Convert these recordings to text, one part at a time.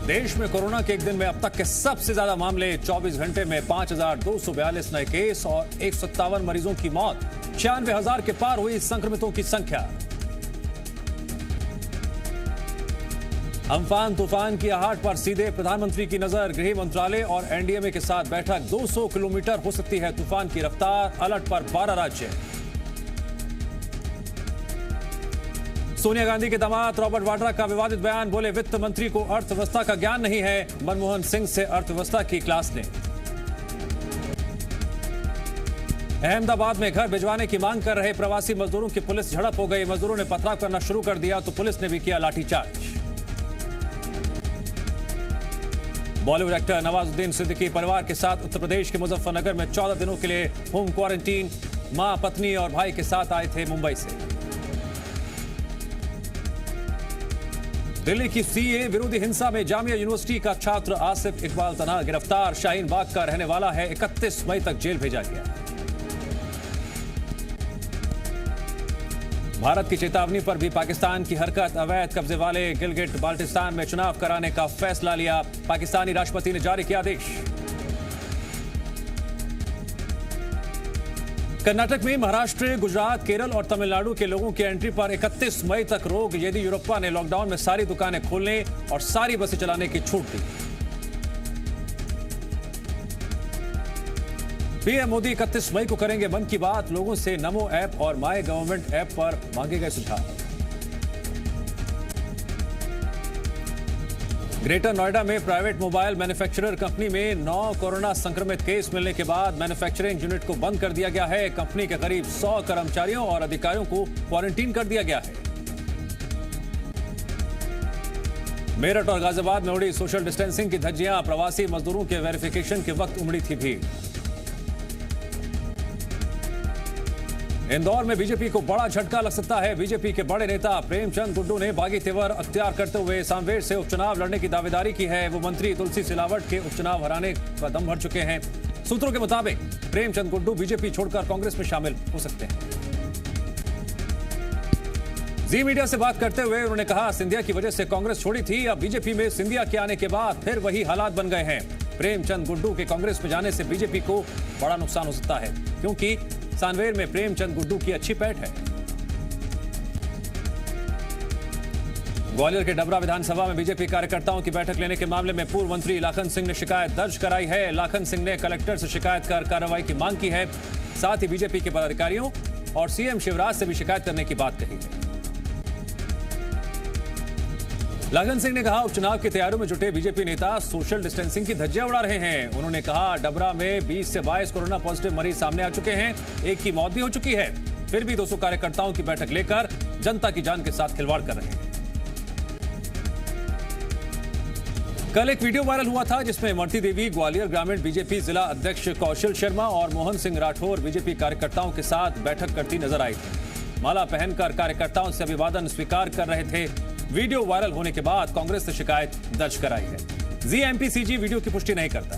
देश में कोरोना के एक दिन में अब तक के सबसे ज्यादा मामले 24 घंटे में 5,242 नए केस और 157 मरीजों की मौत। 96,000 के पार हुई संक्रमितों की संख्या। अम्फान तूफान की आहट पर सीधे प्रधानमंत्री की नजर। गृह मंत्रालय और एनडीएमए के साथ बैठक। 200 किलोमीटर हो सकती है तूफान की रफ्तार। अलर्ट पर 12 राज्य। सोनिया गांधी के दामाद रॉबर्ट वाड्रा का विवादित बयान। बोले वित्त मंत्री को अर्थव्यवस्था का ज्ञान नहीं है, मनमोहन सिंह से अर्थव्यवस्था की क्लास लें। अहमदाबाद में घर भिजवाने की मांग कर रहे प्रवासी मजदूरों की पुलिस झड़प हो गई। मजदूरों ने पथराव करना शुरू कर दिया तो पुलिस ने भी किया लाठीचार्ज। बॉलीवुड एक्टर नवाजुद्दीन सिद्दीकी परिवार के साथ उत्तर प्रदेश के मुजफ्फरनगर में 14 दिनों के लिए होम क्वारंटीन। मां, पत्नी और भाई के साथ आए थे मुंबई से। दिल्ली की सीए विरोधी हिंसा में जामिया यूनिवर्सिटी का छात्र आसिफ इकबाल तनहा गिरफ्तार। शाहीन बाग का रहने वाला है। 31 मई तक जेल भेजा गया। भारत की चेतावनी पर भी पाकिस्तान की हरकत। अवैध कब्जे वाले गिलगिट बाल्टिस्तान में चुनाव कराने का फैसला लिया। पाकिस्तानी राष्ट्रपति ने जारी किया आदेश। कर्नाटक में महाराष्ट्र, गुजरात, केरल और तमिलनाडु के लोगों की एंट्री पर 31 मई तक रोक। येदियुरप्पा ने लॉकडाउन में सारी दुकानें खोलने और सारी बसें चलाने की छूट दी। पीएम मोदी 31 मई को करेंगे मन की बात। लोगों से नमो ऐप और माय गवर्नमेंट ऐप पर मांगे गए सुझाव। ग्रेटर नोएडा में प्राइवेट मोबाइल मैन्युफैक्चरर कंपनी में 9 कोरोना संक्रमित केस मिलने के बाद मैन्युफैक्चरिंग यूनिट को बंद कर दिया गया है। कंपनी के करीब 100 कर्मचारियों और अधिकारियों को क्वारंटीन कर दिया गया है। मेरठ और गाजियाबाद में उड़ी सोशल डिस्टेंसिंग की धज्जियां। प्रवासी मजदूरों के वेरिफिकेशन के वक्त उमड़ी थी भीड़। इंदौर में बीजेपी को बड़ा झटका लग सकता है। बीजेपी के बड़े नेता प्रेमचंद गुड्डू ने बागी तेवर अख्तियार करते हुए सांवेर से उपचुनाव लड़ने की दावेदारी की है। वो मंत्री तुलसी सिलावट के उपचुनाव हराने का दम भर चुके हैं। सूत्रों के मुताबिक प्रेमचंद गुड्डू बीजेपी छोड़कर कांग्रेस में शामिल हो सकते हैं। जी मीडिया से बात करते हुए उन्होंने कहा, सिंधिया की वजह से कांग्रेस छोड़ी थी। अब बीजेपी में सिंधिया के आने के बाद फिर वही हालात बन गए हैं। प्रेमचंद गुड्डू के कांग्रेस में जाने से बीजेपी को बड़ा नुकसान हो सकता है, क्योंकि सांवेर में प्रेमचंद गुड्डू की अच्छी पैठ है। ग्वालियर के डबरा विधानसभा में बीजेपी कार्यकर्ताओं की बैठक लेने के मामले में पूर्व मंत्री लाखन सिंह ने शिकायत दर्ज कराई है। लाखन सिंह ने कलेक्टर से शिकायत कर कार्रवाई की मांग की है। साथ ही बीजेपी के पदाधिकारियों और सीएम शिवराज से भी शिकायत करने की बात कही है। लाखन सिंह ने कहा, उपचुनाव की तैयारियों में जुटे बीजेपी नेता सोशल डिस्टेंसिंग की धज्जियां उड़ा रहे हैं। उन्होंने कहा, डबरा में 20 से 22 कोरोना पॉजिटिव मरीज सामने आ चुके हैं। एक की मौत भी हो चुकी है। फिर भी 200 कार्यकर्ताओं की बैठक लेकर जनता की जान के साथ खिलवाड़ कर रहे हैं। कल एक वीडियो वायरल हुआ था जिसमें इमरती देवी, ग्वालियर ग्रामीण बीजेपी जिला अध्यक्ष कौशल शर्मा और मोहन सिंह राठौर बीजेपी कार्यकर्ताओं के साथ बैठक करती नजर आई थी। माला पहनकर कार्यकर्ताओं से अभिवादन स्वीकार कर रहे थे। वीडियो वायरल होने के बाद कांग्रेस ने शिकायत दर्ज कराई है। जीएमपीसीजी वीडियो की पुष्टि नहीं करता।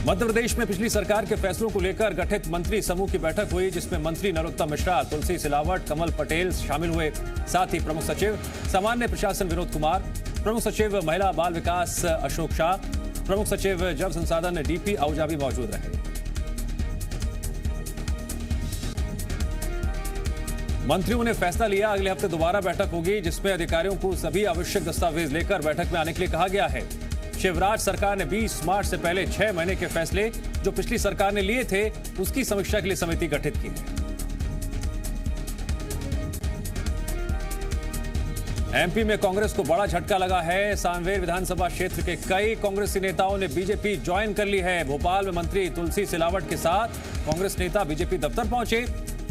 मध्य प्रदेश में पिछली सरकार के फैसलों को लेकर गठित मंत्री समूह की बैठक हुई, जिसमें मंत्री नरोत्तम मिश्रा, तुलसी सिलावट, कमल पटेल शामिल हुए। साथ ही प्रमुख सचिव सामान्य प्रशासन विनोद कुमार, प्रमुख सचिव महिला बाल विकास अशोक शाह, प्रमुख सचिव जल संसाधन डीपी आहूजा भी मौजूद रहे। मंत्रियों ने फैसला लिया, अगले हफ्ते दोबारा बैठक होगी, जिसमें अधिकारियों को सभी आवश्यक दस्तावेज लेकर बैठक में आने के लिए कहा गया है। शिवराज सरकार ने 20 मार्च से पहले 6 महीने के फैसले जो पिछली सरकार ने लिए थे, उसकी समीक्षा के लिए समिति गठित की है। एमपी में कांग्रेस को बड़ा झटका लगा है। सांवेर विधानसभा क्षेत्र के कई कांग्रेसी नेताओं ने बीजेपी ज्वाइन कर ली है। भोपाल में मंत्री तुलसी सिलावट के साथ कांग्रेस नेता बीजेपी दफ्तर पहुंचे,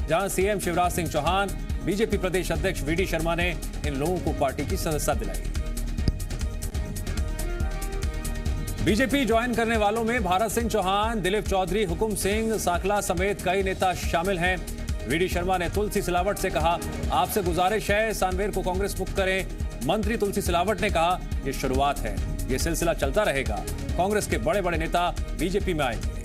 जहां सीएम शिवराज सिंह चौहान, बीजेपी प्रदेश अध्यक्ष वीडी शर्मा ने इन लोगों को पार्टी की सदस्यता दिलाई। बीजेपी ज्वाइन करने वालों में भारत सिंह चौहान, दिलीप चौधरी, हुकुम सिंह साकला समेत कई नेता शामिल हैं। वीडी शर्मा ने तुलसी सिलावट से कहा, आपसे गुजारिश है सांवेर को कांग्रेस मुक्त करें। मंत्री तुलसी सिलावट ने कहा, यह शुरुआत है, यह सिलसिला चलता रहेगा। कांग्रेस के बड़े बड़े नेता बीजेपी में आएंगे।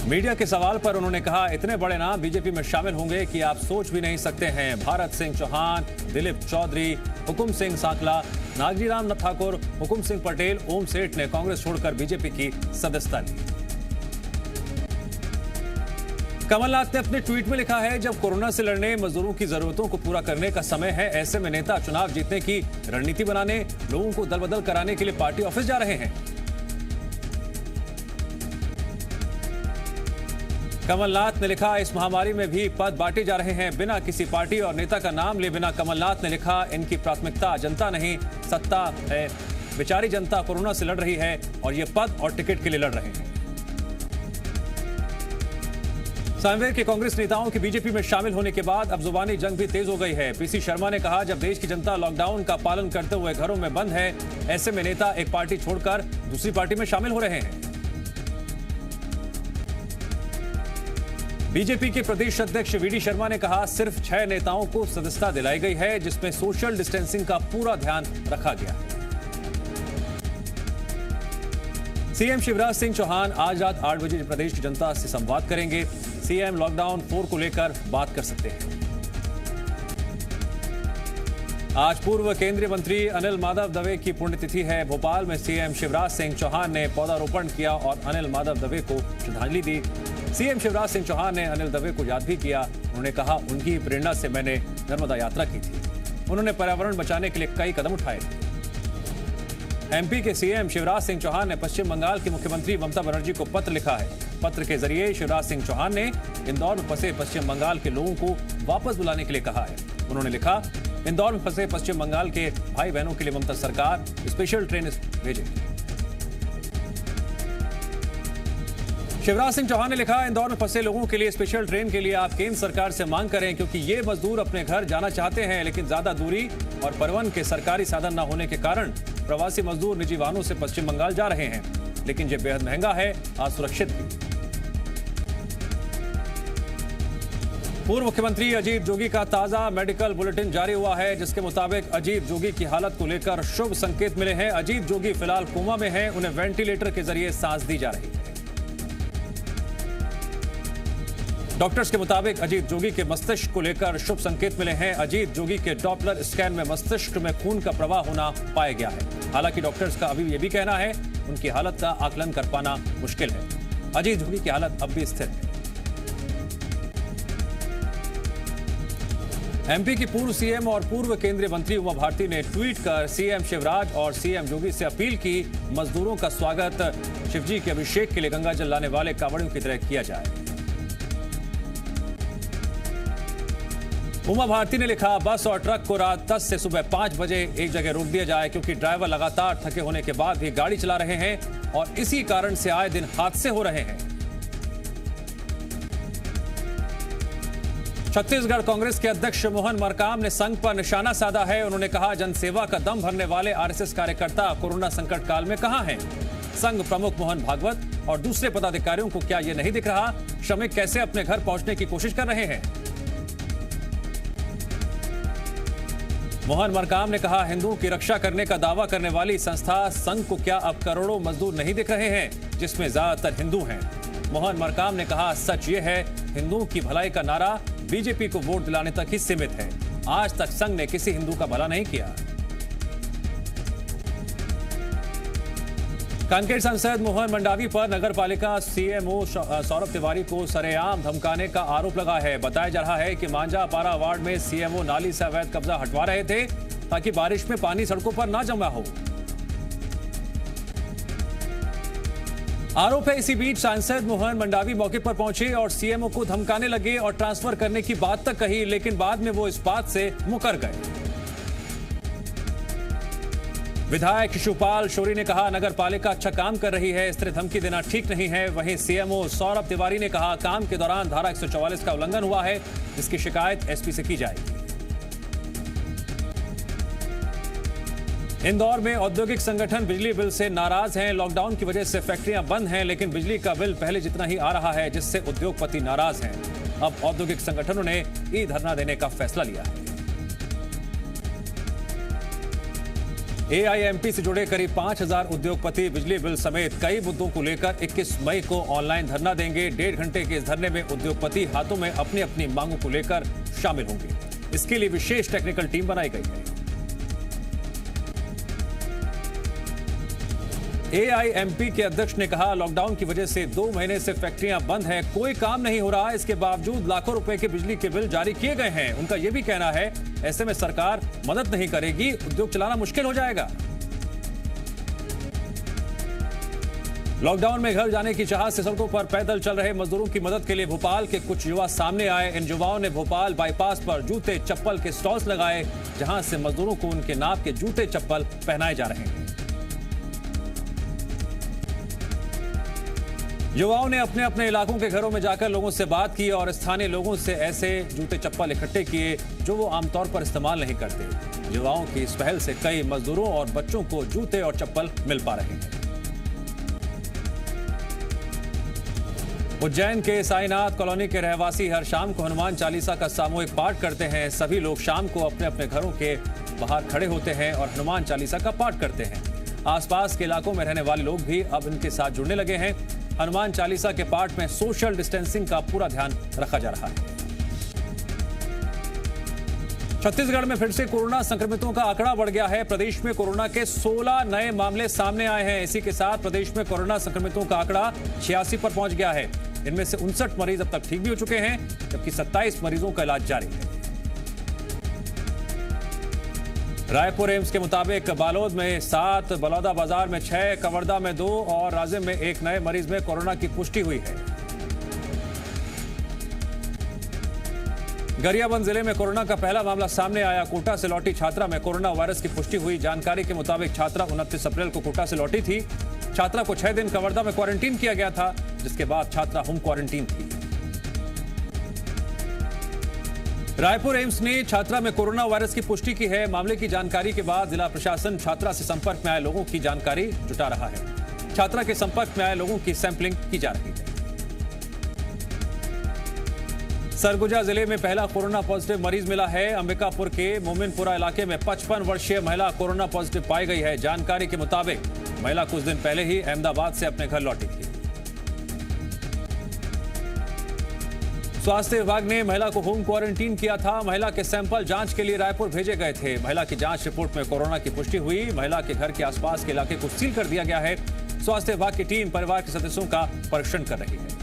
मीडिया के सवाल पर उन्होंने कहा, इतने बड़े नाम बीजेपी में शामिल होंगे कि आप सोच भी नहीं सकते हैं। भारत सिंह चौहान, दिलीप चौधरी, हुकुम सिंह सांकला, नागजी राम ठाकुर, हुकुम सिंह पटेल, ओम सेठ ने कांग्रेस छोड़कर बीजेपी की सदस्यता ली। कमलनाथ ने अपने ट्वीट में लिखा है, जब कोरोना से लड़ने, मजदूरों की जरूरतों को पूरा करने का समय है, ऐसे में नेता चुनाव जीतने की रणनीति बनाने, लोगों को दल बदल कराने के लिए पार्टी ऑफिस जा रहे हैं। कमलनाथ ने लिखा, इस महामारी में भी पद बांटे जा रहे हैं, बिना किसी पार्टी और नेता का नाम लिए बिना। कमलनाथ ने लिखा, इनकी प्राथमिकता जनता नहीं सत्ता है। बेचारी जनता कोरोना से लड़ रही है और ये पद और टिकट के लिए लड़ रहे हैं। सामवेर के कांग्रेस नेताओं के बीजेपी में शामिल होने के बाद अब जुबानी जंग भी तेज हो गई है। पीसी शर्मा ने कहा, जब देश की जनता लॉकडाउन का पालन करते हुए घरों में बंद है, ऐसे में नेता एक पार्टी छोड़कर दूसरी पार्टी में शामिल हो रहे हैं। बीजेपी के प्रदेश अध्यक्ष वीडी शर्मा ने कहा, सिर्फ 6 नेताओं को सदस्यता दिलाई गई है, जिसमें सोशल डिस्टेंसिंग का पूरा ध्यान रखा गया है। सीएम शिवराज सिंह चौहान आज रात 8 बजे प्रदेश की जनता से संवाद करेंगे। सीएम लॉकडाउन 4 को लेकर बात कर सकते हैं। आज पूर्व केंद्रीय मंत्री अनिल माधव दवे की पुण्यतिथि है। भोपाल में सीएम शिवराज सिंह चौहान ने पौधारोपण किया और अनिल माधव दवे को श्रद्धांजलि दी। सीएम शिवराज सिंह चौहान ने अनिल दवे को याद भी किया। उन्होंने कहा, उनकी प्रेरणा से मैंने नर्मदा यात्रा की थी। उन्होंने पर्यावरण बचाने के लिए कई कदम उठाए थे। एमपी के सीएम शिवराज सिंह चौहान ने पश्चिम बंगाल की मुख्यमंत्री ममता बनर्जी को पत्र लिखा है। पत्र के जरिए शिवराज सिंह चौहान ने इंदौर में फंसे पश्चिम बंगाल के लोगों को वापस बुलाने के लिए कहा है। उन्होंने लिखा, इंदौर में फंसे पश्चिम बंगाल के भाई बहनों के लिए ममता सरकार स्पेशल ट्रेन भेजेगी। शिवराज सिंह चौहान ने लिखा, इंदौर में फंसे लोगों के लिए स्पेशल ट्रेन के लिए आप केंद्र सरकार से मांग करें, क्योंकि ये मजदूर अपने घर जाना चाहते हैं, लेकिन ज्यादा दूरी और परिवहन के सरकारी साधन न होने के कारण प्रवासी मजदूर निजी वाहनों से पश्चिम बंगाल जा रहे हैं, लेकिन ये बेहद महंगा है, असुरक्षित भी। पूर्व मुख्यमंत्री अजीत जोगी का ताजा मेडिकल बुलेटिन जारी हुआ है, जिसके मुताबिक अजीत जोगी की हालत को लेकर शुभ संकेत मिले हैं। अजीत जोगी फिलहाल कोमा में हैं, उन्हें वेंटिलेटर के जरिए सांस दी जा रही है। डॉक्टर्स के मुताबिक अजीत जोगी के मस्तिष्क को लेकर शुभ संकेत मिले हैं। अजीत जोगी के डॉपलर स्कैन में मस्तिष्क में खून का प्रवाह होना पाया गया है। हालांकि डॉक्टर्स का अभी यह भी कहना है, उनकी हालत का आकलन कर पाना मुश्किल है। अजीत जोगी की हालत अब भी स्थिर है। एमपी की पूर्व सीएम और पूर्व केंद्रीय मंत्री उमा भारती ने ट्वीट कर सीएम शिवराज और सीएम जोगी से अपील की, मजदूरों का स्वागत शिवजी के अभिषेक के लिए गंगा जल लाने वाले कांवड़ियों की तरह किया जाए। उमा भारती ने लिखा, बस और ट्रक को रात 10 से सुबह 5 बजे एक जगह रोक दिया जाए, क्योंकि ड्राइवर लगातार थके होने के बाद भी गाड़ी चला रहे हैं और इसी कारण से आए दिन हादसे हो रहे हैं। छत्तीसगढ़ कांग्रेस के अध्यक्ष मोहन मरकाम ने संघ पर निशाना साधा है। उन्होंने कहा, जनसेवा का दम भरने वाले आरएसएस कार्यकर्ता कोरोना संकट काल में कहां हैं? संघ प्रमुख मोहन भागवत और दूसरे पदाधिकारियों को क्या यह नहीं दिख रहा? श्रमिक कैसे अपने घर पहुंचने की कोशिश कर रहे हैं? मोहन मरकाम ने कहा, हिंदुओं की रक्षा करने का दावा करने वाली संस्था संघ को क्या अब करोड़ों मजदूर नहीं दिख रहे हैं, जिसमें ज्यादातर हिंदू हैं? मोहन मरकाम ने कहा, सच ये है, हिंदुओं की भलाई का नारा बीजेपी को वोट दिलाने तक ही सीमित है। आज तक संघ ने किसी हिंदू का भला नहीं किया। कांकेर सांसद मोहन मंडावी पर नगरपालिका सीएमओ सौरभ तिवारी को सरेआम धमकाने का आरोप लगा है। बताया जा रहा है कि मांझापारा वार्ड में सीएमओ नाली से अवैध कब्जा हटवा रहे थे, ताकि बारिश में पानी सड़कों पर ना जमा हो। आरोप है, इसी बीच सांसद मोहन मंडावी मौके पर पहुंचे और सीएमओ को धमकाने लगे और ट्रांसफर करने की बात तक कही, लेकिन बाद में वो इस बात से मुकर गए। विधायक शिशुपाल शौरी ने कहा, नगर पालिका अच्छा काम कर रही है, इस तरह धमकी देना ठीक नहीं है। वहीं सीएमओ सौरभ तिवारी ने कहा, काम के दौरान धारा 144 का उल्लंघन हुआ है, जिसकी शिकायत एसपी से की जाएगी। इंदौर में औद्योगिक संगठन बिजली बिल से नाराज हैं। लॉकडाउन की वजह से फैक्ट्रियां बंद हैं, लेकिन बिजली का बिल पहले जितना ही आ रहा है, जिससे उद्योगपति नाराज हैं। अब औद्योगिक संगठनों ने ई धरना देने का फैसला लिया है। एआईएमपी से जुड़े करीब 5000 उद्योगपति बिजली बिल समेत कई मुद्दों को लेकर 21 मई को ऑनलाइन धरना देंगे। 1.5 घंटे के इस धरने में उद्योगपति हाथों में अपनी अपनी मांगों को लेकर शामिल होंगे। इसके लिए विशेष टेक्निकल टीम बनाई गई है। एआईएमपी के अध्यक्ष ने कहा, लॉकडाउन की वजह से 2 महीने से फैक्ट्रियां बंद हैं, कोई काम नहीं हो रहा। इसके बावजूद लाखों रुपए के बिजली के बिल जारी किए गए हैं। उनका यह भी कहना है, ऐसे में सरकार मदद नहीं करेगी, उद्योग चलाना मुश्किल हो जाएगा। लॉकडाउन में घर जाने की चाहत से सड़कों पर पैदल चल रहे मजदूरों की मदद के लिए भोपाल के कुछ युवा सामने आए। इन युवाओं ने भोपाल बाईपास पर जूते चप्पल के स्टॉल्स लगाए, जहां से मजदूरों को उनके नाप के जूते चप्पल पहनाए जा रहे हैं। युवाओं ने अपने अपने इलाकों के घरों में जाकर लोगों से बात की और स्थानीय लोगों से ऐसे जूते चप्पल इकट्ठे किए जो वो आमतौर पर इस्तेमाल नहीं करते। युवाओं की इस पहल से कई मजदूरों और बच्चों को जूते और चप्पल मिल पा रहे हैं। उज्जैन के साईनाथ कॉलोनी के रहवासी हर शाम को हनुमान चालीसा का सामूहिक पाठ करते हैं। सभी लोग शाम को अपने अपने घरों के बाहर खड़े होते हैं और हनुमान चालीसा का पाठ करते हैं। आसपास के इलाकों में रहने वाले लोग भी अब इनके साथ जुड़ने लगे हैं। हनुमान चालीसा के पाठ में सोशल डिस्टेंसिंग का पूरा ध्यान रखा जा रहा है। छत्तीसगढ़ में फिर से कोरोना संक्रमितों का आंकड़ा बढ़ गया है। प्रदेश में कोरोना के 16 नए मामले सामने आए हैं। इसी के साथ प्रदेश में कोरोना संक्रमितों का आंकड़ा 86 पर पहुंच गया है। इनमें से 59 मरीज अब तक ठीक भी हो चुके हैं, जबकि 27 मरीजों का इलाज जारी है। रायपुर एम्स के मुताबिक बालोद में 7, बलौदा बाजार में 6, कवर्धा में 2 और राजिम में 1 नए मरीज में कोरोना की पुष्टि हुई है। गरियाबंद जिले में कोरोना का पहला मामला सामने आया। कोटा से लौटी छात्रा में कोरोना वायरस की पुष्टि हुई। जानकारी के मुताबिक छात्रा 29 अप्रैल को कोटा से लौटी थी। छात्रा को 6 दिन कवर्धा में क्वारंटीन किया गया था, जिसके बाद छात्रा होम क्वारंटीन थी। रायपुर एम्स ने छात्रा में कोरोना वायरस की पुष्टि की है। मामले की जानकारी के बाद जिला प्रशासन छात्रा से संपर्क में आए लोगों की जानकारी जुटा रहा है। छात्रा के संपर्क में आए लोगों की सैंपलिंग की जा रही है। सरगुजा जिले में पहला कोरोना पॉजिटिव मरीज मिला है। अंबिकापुर के मोमिनपुरा इलाके में 55 वर्षीय महिला कोरोना पॉजिटिव पाई गई है। जानकारी के मुताबिक महिला कुछ दिन पहले ही अहमदाबाद से अपने घर लौटी थी। स्वास्थ्य विभाग ने महिला को होम क्वारंटीन किया था। महिला के सैंपल जांच के लिए रायपुर भेजे गए थे। महिला की जांच रिपोर्ट में कोरोना की पुष्टि हुई। महिला के घर के आसपास के इलाके को सील कर दिया गया है। स्वास्थ्य विभाग की टीम परिवार के सदस्यों का परीक्षण कर रही है।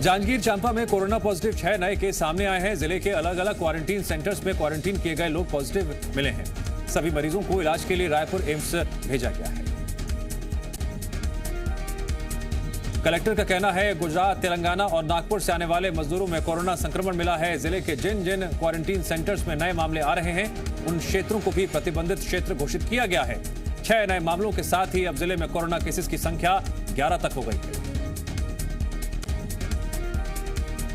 जांजगीर चांपा में कोरोना पॉजिटिव 6 नए केस सामने आए हैं। जिले के अलग अलग क्वारंटीन सेंटर्स में क्वारंटीन किए गए लोग पॉजिटिव मिले हैं। सभी मरीजों को इलाज के लिए रायपुर एम्स भेजा गया है। कलेक्टर का कहना है, गुजरात, तेलंगाना और नागपुर से आने वाले मजदूरों में कोरोना संक्रमण मिला है। जिले के जिन जिन क्वारंटीन सेंटर्स में नए मामले आ रहे हैं, उन क्षेत्रों को भी प्रतिबंधित क्षेत्र घोषित किया गया है। 6 नए मामलों के साथ ही अब जिले में कोरोना केसेस की संख्या 11 तक हो गई है।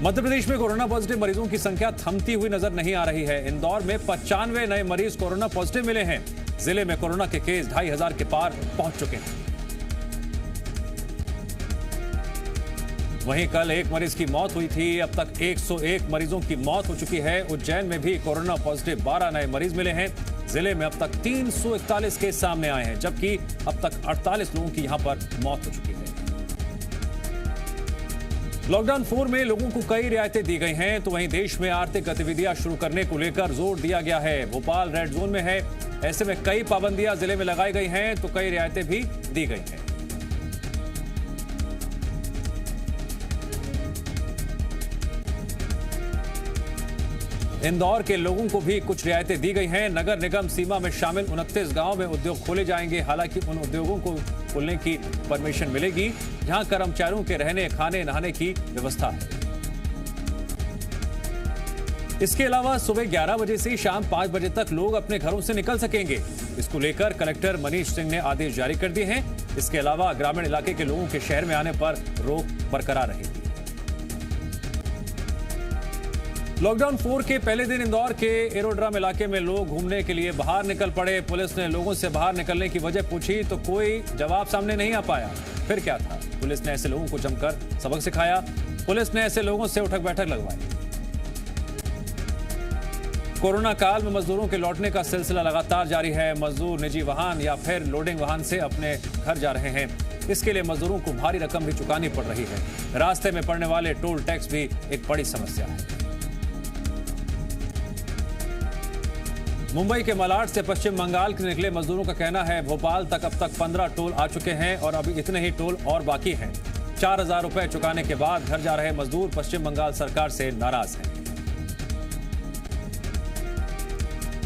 मध्य प्रदेश में कोरोना पॉजिटिव मरीजों की संख्या थमती हुई नजर नहीं आ रही है। इंदौर में 95 नए मरीज कोरोना पॉजिटिव मिले हैं। जिले में कोरोना के केस 2500 के पार पहुंच चुके हैं। वहीं कल 1 मरीज की मौत हुई थी। अब तक 101 मरीजों की मौत हो चुकी है। उज्जैन में भी कोरोना पॉजिटिव 12 नए मरीज मिले हैं। जिले में अब तक 341 केस सामने आए हैं, जबकि अब तक 48 लोगों की यहां पर मौत हो चुकी है। लॉकडाउन 4 में लोगों को कई रियायतें दी गई हैं, तो वहीं देश में आर्थिक गतिविधियां शुरू करने को लेकर जोर दिया गया है। भोपाल रेड जोन में है, ऐसे में कई पाबंदियां जिले में लगाई गई हैं, तो कई रियायतें भी दी गई हैं। इंदौर के लोगों को भी कुछ रियायतें दी गई हैं। नगर निगम सीमा में शामिल 29 गांव में उद्योग खोले जाएंगे। हालांकि उन उद्योगों को खोलने की परमिशन मिलेगी जहां कर्मचारियों के रहने, खाने, नहाने की व्यवस्था है। इसके अलावा सुबह 11 बजे से शाम 5 बजे तक लोग अपने घरों से निकल सकेंगे। इसको लेकर कलेक्टर मनीष सिंह ने आदेश जारी कर दिए हैं। इसके अलावा ग्रामीण इलाके के लोगों के शहर में आने पर रोक बरकरार रहेगी। लॉकडाउन 4 के पहले दिन इंदौर के एरोड्रम इलाके में लोग घूमने के लिए बाहर निकल पड़े। पुलिस ने लोगों से बाहर निकलने की वजह पूछी तो कोई जवाब सामने नहीं आ पाया। फिर क्या था, पुलिस ने ऐसे लोगों को जमकर सबक सिखाया। पुलिस ने ऐसे लोगों से उठक बैठक लगवाई। कोरोना काल में मजदूरों के लौटने का सिलसिला लगातार जारी है। मजदूर निजी वाहन या फिर लोडिंग वाहन से अपने घर जा रहे हैं। इसके लिए मजदूरों को भारी रकम भी चुकानी पड़ रही है। रास्ते में पड़ने वाले टोल टैक्स भी एक बड़ी समस्या है। मुंबई के मलाड से पश्चिम बंगाल के निकले मजदूरों का कहना है भोपाल तक अब तक 15 टोल आ चुके हैं और अभी इतने ही टोल और बाकी हैं। 4000 रुपए चुकाने के बाद घर जा रहे मजदूर पश्चिम बंगाल सरकार से नाराज हैं।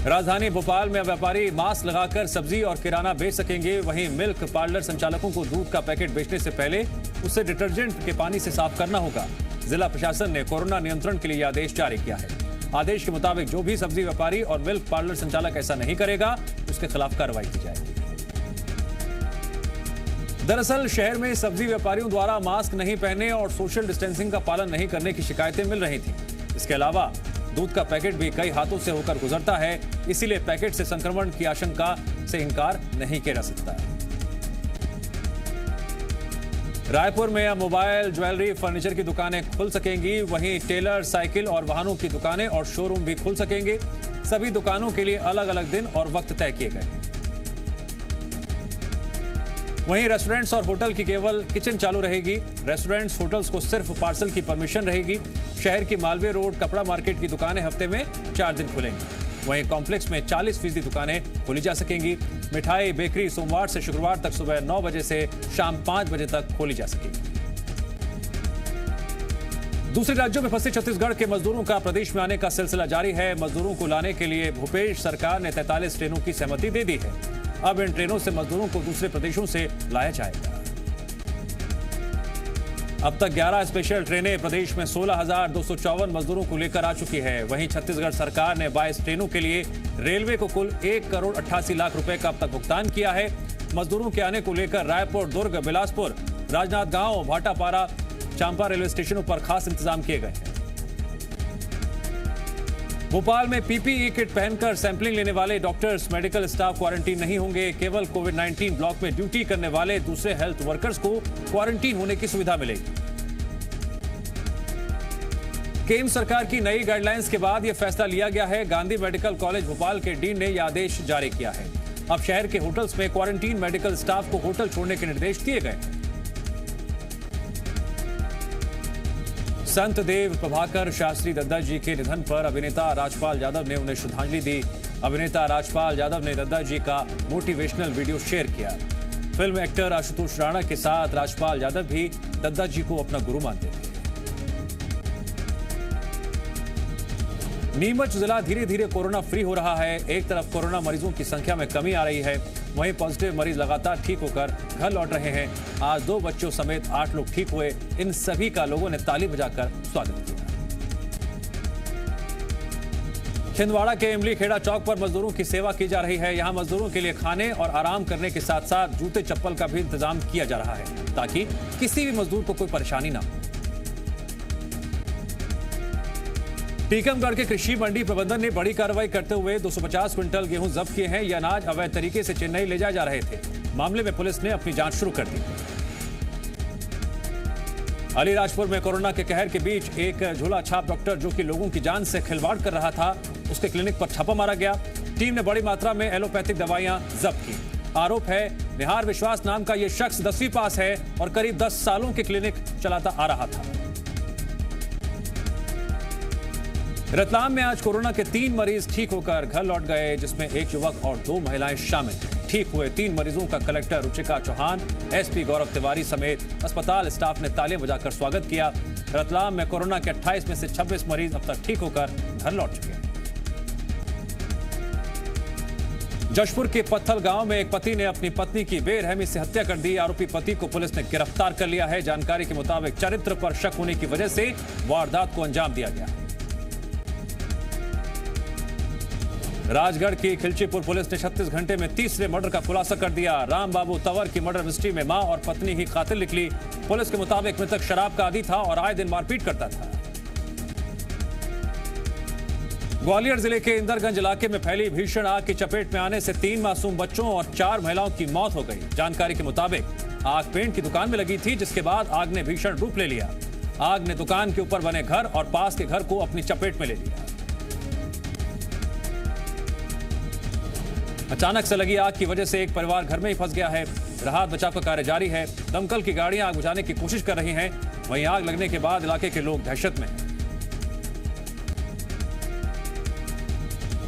राजधानी भोपाल में व्यापारी मास्क लगाकर सब्जी और किराना बेच सकेंगे। वहीं मिल्क पार्लर संचालकों को दूध का पैकेट बेचने से पहले उसे डिटर्जेंट के पानी से साफ करना होगा। जिला प्रशासन ने कोरोना नियंत्रण के लिए यह आदेश जारी किया है। आदेश के मुताबिक जो भी सब्जी व्यापारी और मिल्क पार्लर संचालक ऐसा नहीं करेगा उसके खिलाफ कार्रवाई की जाएगी। दरअसल शहर में सब्जी व्यापारियों द्वारा मास्क नहीं पहनने और सोशल डिस्टेंसिंग का पालन नहीं करने की शिकायतें मिल रही थी। इसके अलावा दूध का पैकेट भी कई हाथों से होकर गुजरता है, इसीलिए पैकेट से संक्रमण की आशंका से इंकार नहीं किया जा सकता है। रायपुर में अब मोबाइल, ज्वेलरी, फर्नीचर की दुकानें खुल सकेंगी। वहीं टेलर, साइकिल और वाहनों की दुकानें और शोरूम भी खुल सकेंगे। सभी दुकानों के लिए अलग अलग दिन और वक्त तय किए गए। वहीं रेस्टोरेंट्स और होटल की केवल किचन चालू रहेगी। रेस्टोरेंट्स, होटल्स को सिर्फ पार्सल की परमिशन रहेगी। शहर की मालवीय रोड कपड़ा मार्केट की दुकानें हफ्ते में 4 दिन खुलेंगी। वहीं कॉम्प्लेक्स में 40% दुकानें खोली जा सकेंगी। मिठाई, बेकरी सोमवार से शुक्रवार तक सुबह 9 बजे से शाम 5 बजे तक खोली जा सकेगी। दूसरे राज्यों में फंसे छत्तीसगढ़ के मजदूरों का प्रदेश में आने का सिलसिला जारी है। मजदूरों को लाने के लिए भूपेश सरकार ने 43 ट्रेनों की सहमति दे दी है। अब इन ट्रेनों से मजदूरों को दूसरे प्रदेशों से लाया जाएगा। अब तक 11 स्पेशल ट्रेनें प्रदेश में 16,254 मजदूरों को लेकर आ चुकी है। वहीं छत्तीसगढ़ सरकार ने 22 ट्रेनों के लिए रेलवे को कुल 1,88,00,000 रुपए का अब तक भुगतान किया है। मजदूरों के आने को लेकर रायपुर, दुर्ग, बिलासपुर, राजनांदगांव, भाटापारा, चांपा रेलवे स्टेशनों पर खास इंतजाम किए गए हैं। भोपाल में पीपीई किट पहनकर सैंपलिंग लेने वाले डॉक्टर्स, मेडिकल स्टाफ क्वारंटीन नहीं होंगे। केवल कोविड-19 ब्लॉक में ड्यूटी करने वाले दूसरे हेल्थ वर्कर्स को क्वारंटीन होने की सुविधा मिलेगी। केंद्र सरकार की नई गाइडलाइंस के बाद यह फैसला लिया गया है। गांधी मेडिकल कॉलेज भोपाल के डीन ने यह आदेश जारी किया है। अब शहर के होटल्स में क्वारंटीन मेडिकल स्टाफ को होटल छोड़ने के निर्देश दिए गए हैं। संत देव प्रभाकर शास्त्री दद्दा जी के निधन पर अभिनेता राजपाल यादव ने उन्हें श्रद्धांजलि दी। अभिनेता राजपाल यादव ने दद्दा जी का मोटिवेशनल वीडियो शेयर किया। फिल्म एक्टर आशुतोष राणा के साथ राजपाल यादव भी दद्दा जी को अपना गुरु मानते थे। नीमच जिला धीरे धीरे कोरोना फ्री हो रहा है। एक तरफ कोरोना मरीजों की संख्या में कमी आ रही है, वहीं पॉजिटिव मरीज लगातार ठीक होकर घर लौट रहे हैं। आज 2 बच्चों समेत 8 लोग ठीक हुए। इन सभी का लोगों ने ताली बजाकर स्वागत किया। छिंदवाड़ा के इमली खेड़ा चौक पर मजदूरों की सेवा की जा रही है। यहां मजदूरों के लिए खाने और आराम करने के साथ साथ जूते चप्पल का भी इंतजाम किया जा रहा है ताकि किसी भी मजदूर को कोई परेशानी ना हो। टीकमगढ़ के कृषि मंडी प्रबंधन ने बड़ी कार्रवाई करते हुए 250 क्विंटल गेहूं जब्त किए हैं। यह अनाज अवैध तरीके से चेन्नई ले जाए जा रहे थे। मामले में पुलिस ने अपनी जांच शुरू कर दी। अलीराजपुर में कोरोना के कहर के बीच एक झोला छाप डॉक्टर जो कि लोगों की जान से खिलवाड़ कर रहा था, उसके क्लिनिक पर छापा मारा गया। टीम ने बड़ी मात्रा में एलोपैथिक दवाइयां जब्त की। आरोप है निहार विश्वास नाम का यह शख्स 10वीं पास है और करीब 10 सालों के क्लिनिक चलाता आ रहा था। रतलाम में आज कोरोना के 3 मरीज ठीक होकर घर लौट गए, जिसमें एक युवक और 2 महिलाएं शामिल हैं। ठीक हुए 3 मरीजों का कलेक्टर रुचिका चौहान, एसपी गौरव तिवारी समेत अस्पताल स्टाफ ने तालियां बजाकर स्वागत किया। रतलाम में कोरोना के 28 में से 26 मरीज अब तक ठीक होकर घर लौट चुके हैं। जशपुर के पत्थल गांव में एक पति ने अपनी पत्नी की बेरहमी से हत्या कर दी। आरोपी पति को पुलिस ने गिरफ्तार कर लिया है। जानकारी के मुताबिक चरित्र पर शक होने की वजह से वारदात को अंजाम दिया गया। राजगढ़ की खिलचीपुर पुलिस ने 36 घंटे में तीसरे मर्डर का खुलासा कर दिया। रामबाबू तंवर की मर्डर मिस्ट्री में मां और पत्नी ही कातिल निकली। पुलिस के मुताबिक मृतक शराब का आदी था और आए दिन मारपीट करता था। ग्वालियर जिले के इंदरगंज इलाके में फैली भीषण आग की चपेट में आने से 3 मासूम बच्चों और 4 महिलाओं की मौत हो गई। जानकारी के मुताबिक आग पेंट की दुकान में लगी थी, जिसके बाद आग ने भीषण रूप ले लिया। आग ने दुकान के ऊपर बने घर और पास के घर को अपनी चपेट में ले लिया। अचानक से लगी आग की वजह से एक परिवार घर में ही फंस गया है। राहत बचाव का कार्य जारी है। दमकल की गाड़ियां आग बुझाने की कोशिश कर रही हैं। वहीं आग लगने के बाद इलाके के लोग दहशत में हैं।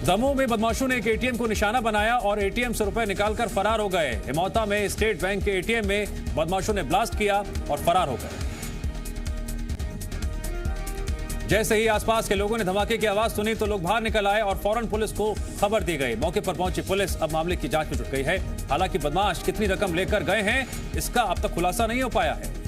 दमोह में बदमाशों ने एक एटीएम को निशाना बनाया और एटीएम से रुपए निकालकर फरार हो गए। हिमौता में स्टेट बैंक के एटीएम में बदमाशों ने ब्लास्ट किया और फरार हो गए। जैसे ही आसपास के लोगों ने धमाके की आवाज सुनी तो लोग बाहर निकल आए और फौरन पुलिस को खबर दी गई। मौके पर पहुंची पुलिस अब मामले की जांच में जुट गई है। हालांकि बदमाश कितनी रकम लेकर गए हैं इसका अब तक खुलासा नहीं हो पाया है।